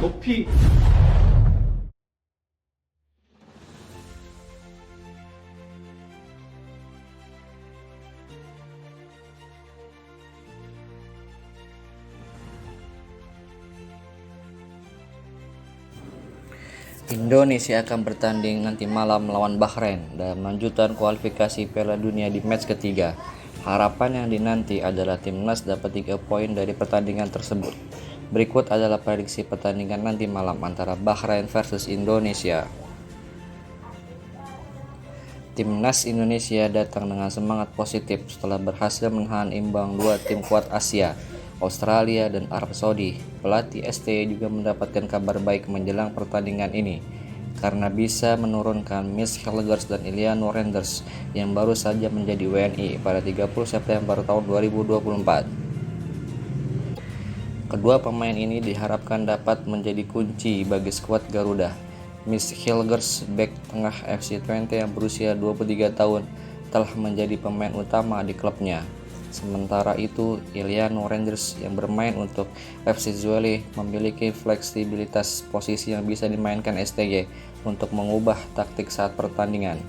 높이 Indonesia akan bertanding nanti malam melawan Bahrain dalam lanjutan kualifikasi Piala Dunia di match ketiga. Harapan yang dinanti adalah timnas dapat 3 poin dari pertandingan tersebut. Berikut adalah prediksi pertandingan nanti malam antara Bahrain versus Indonesia. Timnas Indonesia datang dengan semangat positif setelah berhasil menahan imbang 2 tim kuat Asia, Australia dan Arab Saudi. Pelatih STY juga mendapatkan kabar baik menjelang pertandingan ini karena bisa menurunkan Miss Hilgers dan Iliano Renders yang baru saja menjadi WNI pada 30 September tahun 2024. Kedua pemain ini diharapkan dapat menjadi kunci bagi skuad Garuda. Miss Hilgers, bek tengah FC Twente yang berusia 23 tahun, telah menjadi pemain utama di klubnya. Sementara itu, Iliano Renders yang bermain untuk FC Zwolle memiliki fleksibilitas posisi yang bisa dimainkan STY untuk mengubah taktik saat pertandingan.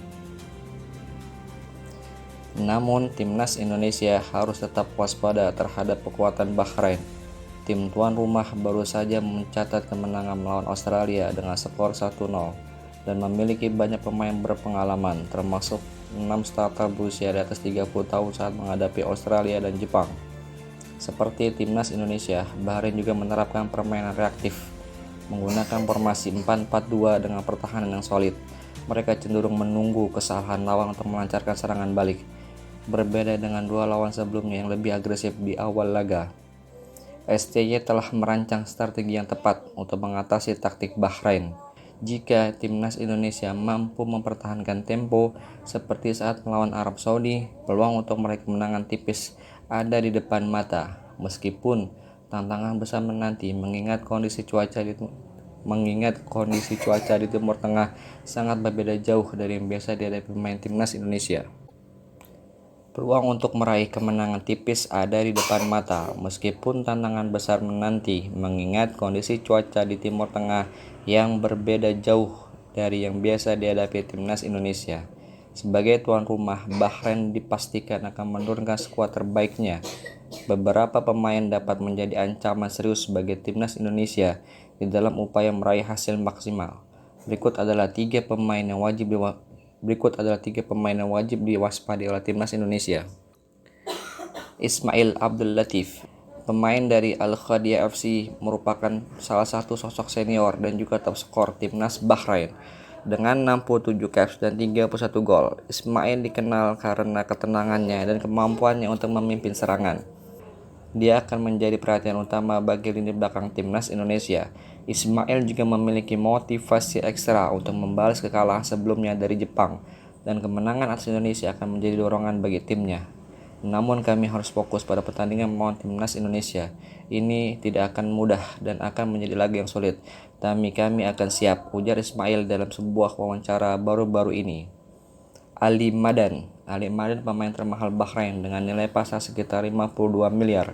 Namun, timnas Indonesia harus tetap waspada terhadap kekuatan Bahrain. Tim tuan rumah baru saja mencatat kemenangan melawan Australia dengan skor 1-0 dan memiliki banyak pemain berpengalaman, termasuk 6 starter berusia di atas 30 tahun saat menghadapi Australia dan Jepang. Seperti timnas Indonesia, Bahrain juga menerapkan permainan reaktif, menggunakan formasi 4-4-2 dengan pertahanan yang solid. Mereka cenderung menunggu kesalahan lawan untuk melancarkan serangan balik, berbeda dengan dua lawan sebelumnya yang lebih agresif di awal laga. STY telah merancang strategi yang tepat untuk mengatasi taktik Bahrain. Jika timnas Indonesia mampu mempertahankan tempo seperti saat melawan Arab Saudi, peluang untuk meraih kemenangan tipis ada di depan mata. Meskipun tantangan besar menanti mengingat kondisi cuaca di Timur Tengah sangat berbeda jauh dari yang biasa dihadapi pemain timnas Indonesia. Peluang untuk meraih kemenangan tipis ada di depan mata, meskipun tantangan besar menanti mengingat kondisi cuaca di Timur Tengah yang berbeda jauh dari yang biasa dihadapi timnas Indonesia. Sebagai tuan rumah, Bahrain dipastikan akan menurunkan skuad terbaiknya. Beberapa pemain dapat menjadi ancaman serius bagi timnas Indonesia di dalam upaya meraih hasil maksimal. Berikut adalah tiga pemain yang wajib diwaspadai oleh timnas Indonesia. Ismail Abdul Latif, pemain dari Al-Qadiyah FC, merupakan salah satu sosok senior dan juga top skor timnas Bahrain. Dengan 67 caps dan 31 gol, Ismail dikenal karena ketenangannya dan kemampuannya untuk memimpin serangan. Dia akan menjadi perhatian utama bagi lini belakang timnas Indonesia. Ismail juga memiliki motivasi ekstra untuk membalas kekalahan sebelumnya dari Jepang, dan kemenangan atas Indonesia akan menjadi dorongan bagi timnya. Namun kami harus fokus pada pertandingan melawan timnas Indonesia. Ini tidak akan mudah dan akan menjadi laga yang sulit. Tapi kami akan siap, ujar Ismail dalam sebuah wawancara baru-baru ini. Ali Madan, pemain termahal Bahrain dengan nilai pasar sekitar 52 miliar.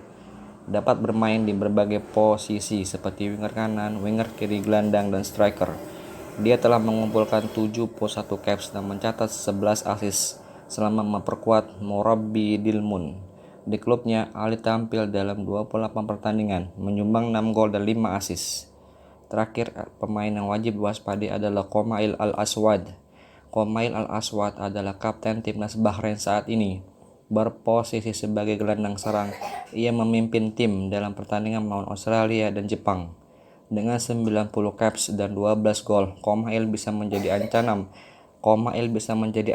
Dapat bermain di berbagai posisi seperti winger kanan, winger kiri, gelandang, dan striker. Dia telah mengumpulkan 71 caps dan mencatat 11 assist selama memperkuat Morabbi Dilmun. Di klubnya, Ali tampil dalam 28 pertandingan, menyumbang 6 gol dan 5 assist. Terakhir, pemain yang wajib diwaspadai adalah Qomail Al-Aswad. Qomail Al-Aswad adalah kapten timnas Bahrain saat ini. Berposisi sebagai gelandang serang, ia memimpin tim dalam pertandingan melawan Australia dan Jepang. Dengan 90 caps dan 12 gol, Qomail bisa menjadi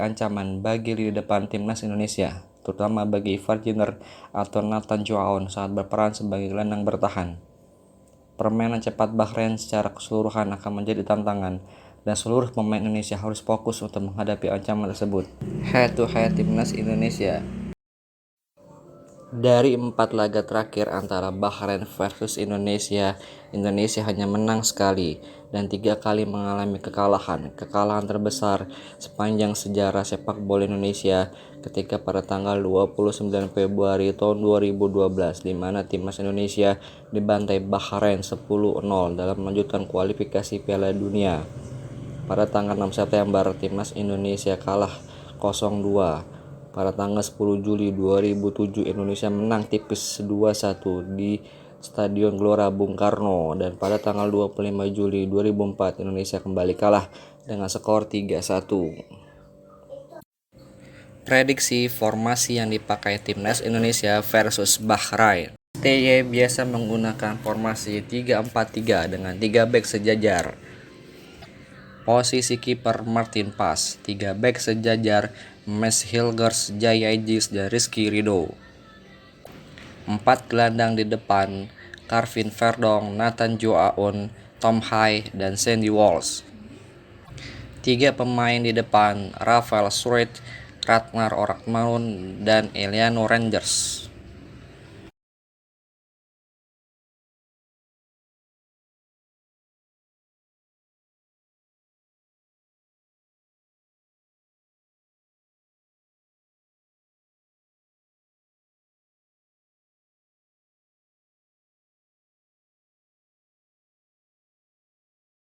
ancaman bagi lini depan timnas Indonesia, terutama bagi Ivar Jenner atau Nathan Joaon saat berperan sebagai gelandang bertahan. Permainan cepat Bahrain secara keseluruhan akan menjadi tantangan, dan seluruh pemain Indonesia harus fokus untuk menghadapi ancaman tersebut. Head to head timnas Indonesia. Dari 4 laga terakhir antara Bahrain versus Indonesia, Indonesia hanya menang sekali dan 3 kali mengalami kekalahan. Kekalahan terbesar sepanjang sejarah sepak bola Indonesia ketika pada tanggal 29 Februari tahun 2012 di mana timnas Indonesia dibantai Bahrain 10-0 dalam melanjutkan kualifikasi Piala Dunia. Pada tanggal 6 September, timnas Indonesia kalah 0-2. Pada tanggal 10 Juli 2007, Indonesia menang tipis 2-1 di Stadion Gelora Bung Karno, dan pada tanggal 25 Juli 2004, Indonesia kembali kalah dengan skor 3-1. Prediksi formasi yang dipakai timnas Indonesia versus Bahrain. TY biasa menggunakan formasi 3-4-3 dengan 3 bek sejajar. Posisi kiper Martin Pas, 3 bek sejajar Mes Hilgers, Jaya Ijis, dan Rizky Ridho. 4 gelandang di depan Karvin Verdong, Nathan Joaon, Tom Hai, dan Sandy Walsh. 3 pemain di depan Rafael Struijk, Ragnar Orakmaun, dan Eliano Rangers.